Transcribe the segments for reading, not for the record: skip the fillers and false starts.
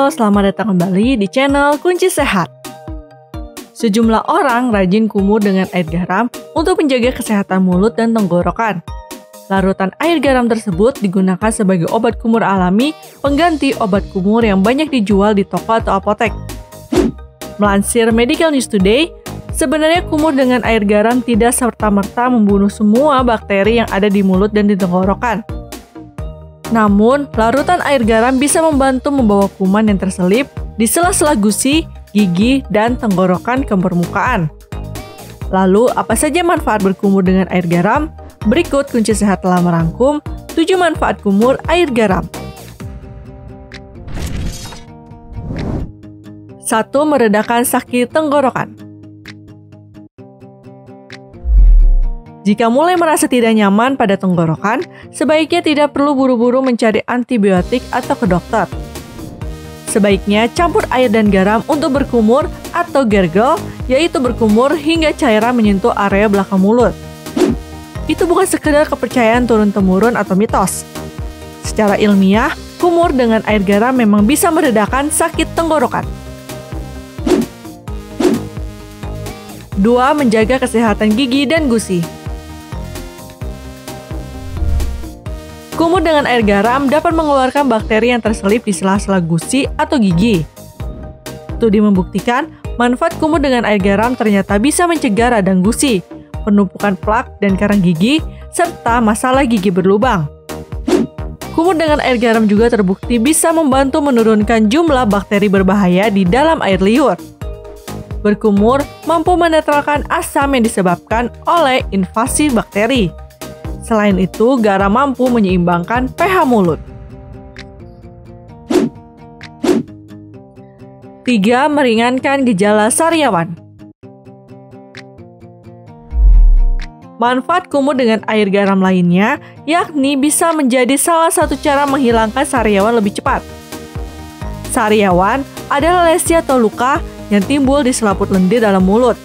Halo, selamat datang kembali di channel Kunci Sehat. Sejumlah orang rajin kumur dengan air garam untuk menjaga kesehatan mulut dan tenggorokan. Larutan air garam tersebut digunakan sebagai obat kumur alami pengganti obat kumur yang banyak dijual di toko atau apotek. Melansir Medical News Today, sebenarnya kumur dengan air garam tidak serta-merta membunuh semua bakteri yang ada di mulut dan di tenggorokan. Namun, larutan air garam bisa membantu membawa kuman yang terselip di sela-sela gusi, gigi, dan tenggorokan ke permukaan. Lalu, apa saja manfaat berkumur dengan air garam? Berikut Kunci Sehat telah merangkum 7 manfaat kumur air garam. 1. Meredakan sakit tenggorokan. Jika mulai merasa tidak nyaman pada tenggorokan, sebaiknya tidak perlu buru-buru mencari antibiotik atau ke dokter. Sebaiknya campur air dan garam untuk berkumur atau gargle, yaitu berkumur hingga cairan menyentuh area belakang mulut. Itu bukan sekedar kepercayaan turun-temurun atau mitos. Secara ilmiah, kumur dengan air garam memang bisa meredakan sakit tenggorokan. 2. Menjaga kesehatan gigi dan gusi. Kumur dengan air garam dapat mengeluarkan bakteri yang terselip di sela-sela gusi atau gigi. Studi membuktikan manfaat kumur dengan air garam ternyata bisa mencegah radang gusi, penumpukan plak dan karang gigi, serta masalah gigi berlubang. Kumur dengan air garam juga terbukti bisa membantu menurunkan jumlah bakteri berbahaya di dalam air liur. Berkumur mampu menetralkan asam yang disebabkan oleh invasi bakteri. Selain itu, garam mampu menyeimbangkan pH mulut. 3. Meringankan gejala sariawan. Manfaat kumur dengan air garam lainnya, yakni bisa menjadi salah satu cara menghilangkan sariawan lebih cepat. Sariawan adalah lesi atau luka yang timbul di selaput lendir dalam mulut.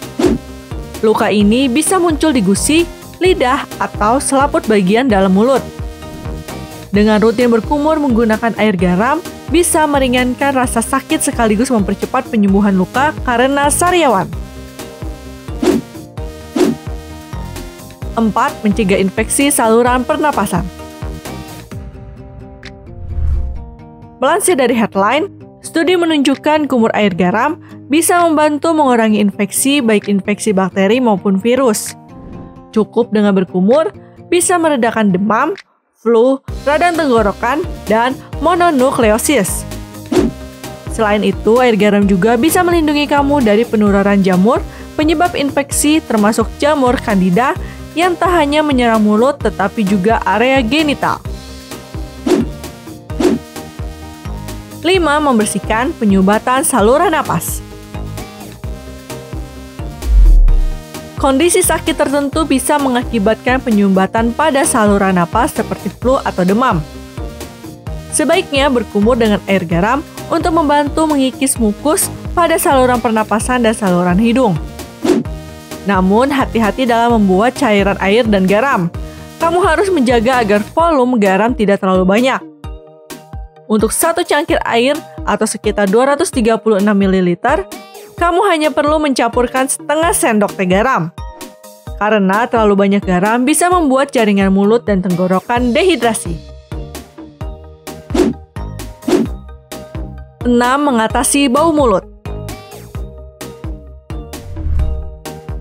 Luka ini bisa muncul di gusi, lidah, atau selaput bagian dalam mulut. Dengan rutin berkumur menggunakan air garam, bisa meringankan rasa sakit sekaligus mempercepat penyembuhan luka karena sariawan. 4. Mencegah infeksi saluran pernapasan. Melansir dari Headline, studi menunjukkan kumur air garam bisa membantu mengurangi infeksi, baik infeksi bakteri maupun virus. Cukup dengan berkumur, bisa meredakan demam, flu, radang tenggorokan, dan mononukleosis. Selain itu, air garam juga bisa melindungi kamu dari penularan jamur, penyebab infeksi termasuk jamur Candida yang tak hanya menyerang mulut tetapi juga area genital. 5. Membersihkan penyumbatan saluran napas. Kondisi sakit tertentu bisa mengakibatkan penyumbatan pada saluran napas seperti flu atau demam. Sebaiknya berkumur dengan air garam untuk membantu mengikis mukus pada saluran pernapasan dan saluran hidung. Namun, hati-hati dalam membuat cairan air dan garam. Kamu harus menjaga agar volume garam tidak terlalu banyak. Untuk 1 cangkir air atau sekitar 236 ml, kamu hanya perlu mencampurkan setengah sendok teh garam. Karena terlalu banyak garam bisa membuat jaringan mulut dan tenggorokan dehidrasi. 6. Mengatasi bau mulut.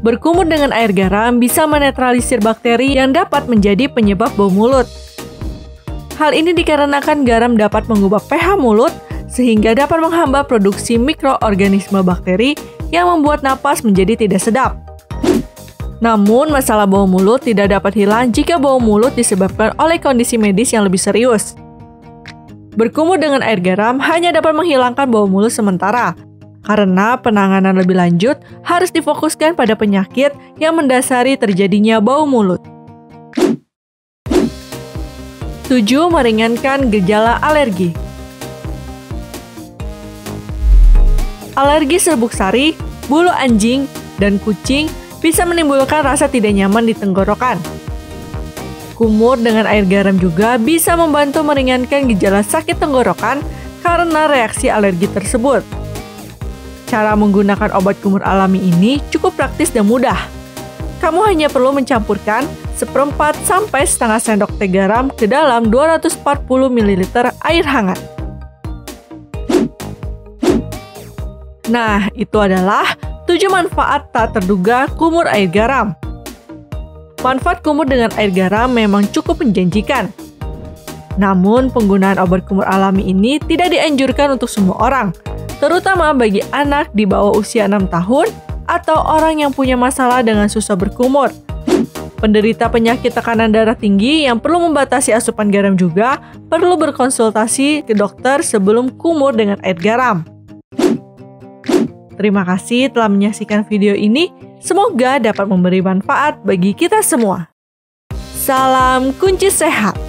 Berkumur dengan air garam bisa menetralisir bakteri yang dapat menjadi penyebab bau mulut. Hal ini dikarenakan garam dapat mengubah pH mulut sehingga dapat menghambat produksi mikroorganisme bakteri yang membuat napas menjadi tidak sedap. Namun, masalah bau mulut tidak dapat hilang jika bau mulut disebabkan oleh kondisi medis yang lebih serius. Berkumur dengan air garam hanya dapat menghilangkan bau mulut sementara, karena penanganan lebih lanjut harus difokuskan pada penyakit yang mendasari terjadinya bau mulut. 7. Meringankan gejala alergi. Alergi serbuk sari, bulu anjing, dan kucing bisa menimbulkan rasa tidak nyaman di tenggorokan. Kumur dengan air garam juga bisa membantu meringankan gejala sakit tenggorokan karena reaksi alergi tersebut. Cara menggunakan obat kumur alami ini cukup praktis dan mudah. Kamu hanya perlu mencampurkan 1/4 sampai setengah sendok teh garam ke dalam 240 ml air hangat. Nah, itu adalah 7 manfaat tak terduga kumur air garam. Manfaat kumur dengan air garam memang cukup menjanjikan. Namun, penggunaan obat kumur alami ini tidak dianjurkan untuk semua orang, terutama bagi anak di bawah usia 6 tahun atau orang yang punya masalah dengan susah berkumur. Penderita penyakit tekanan darah tinggi yang perlu membatasi asupan garam juga perlu berkonsultasi ke dokter sebelum kumur dengan air garam. Terima kasih telah menyaksikan video ini. Semoga dapat memberi manfaat bagi kita semua. Salam kunci sehat.